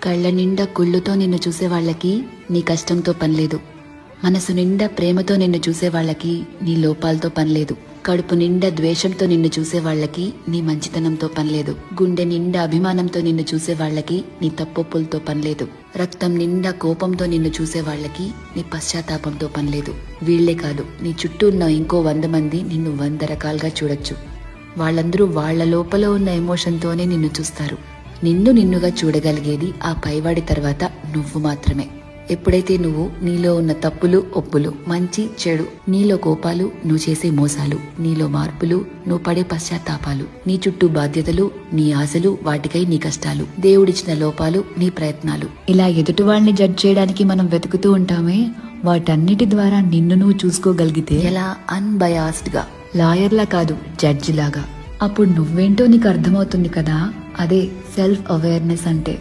కళ్ళ నిండా కుళ్ళుతో నిన్ను చూసే వాళ్ళకి నీ కష్టంతో పనిలేదు. మనసు నిండా ప్రేమతో నిన్ను చూసే వాళ్ళకి నీ లోపాలతో పనిలేదు. కడుపు నిండా ద్వేషంతో నిన్ను చూసే వాళ్ళకి నీ మంచితనంతో పనిలేదు. గుండె నిండా అభిమానంతో నిన్ను చూసే వాళ్ళకి నీ తప్పొప్పులతో పనిలేదు. రక్తం నిండా కోపంతో నిన్ను చూసే వాళ్ళకి నీ పశ్చాత్తాపంతో పనిలేదు. వీళ్లే కాదు, నీ చుట్టూ ఉన్న ఇంకో 100 మంది నిన్ను 100 రకాలుగా చూడొచ్చు. వాళ్ళందరూ వాళ్ల లోపల ఉన్న ఎమోషన్తోనే నిన్ను చూస్తారు. నిన్ను నిన్నుగా చూడగలిగేది ఆ పైవాడి తర్వాత నువ్వు మాత్రమే. ఎప్పుడైతే నువ్వు నీలో ఉన్న తప్పులు ఒప్పులు, మంచి చెడు, నీలో కోపాలు, నువ్వు చేసే మోసాలు, నీలో మార్పులు, నువ్వు పడే పశ్చాత్తాపాలు, నీ చుట్టూ బాధ్యతలు, నీ ఆశలు, వాటికై నీ కష్టాలు, దేవుడిచ్చిన లోపాలు, నీ ప్రయత్నాలు, ఇలా ఎదుటి వాళ్ళని జడ్జ్ చేయడానికి మనం వెతుకుతూ ఉంటామే, వాటన్నిటి ద్వారా నిన్ను నువ్వు చూసుకోగలిగితే ఎలా అన్బయాస్డ్ గా, లాయర్లా కాదు జడ్జి లాగా, అప్పుడు నువ్వేంటో నీకు అర్థమవుతుంది కదా. అదే సెల్ఫ్ అవేర్నెస్ అంటే.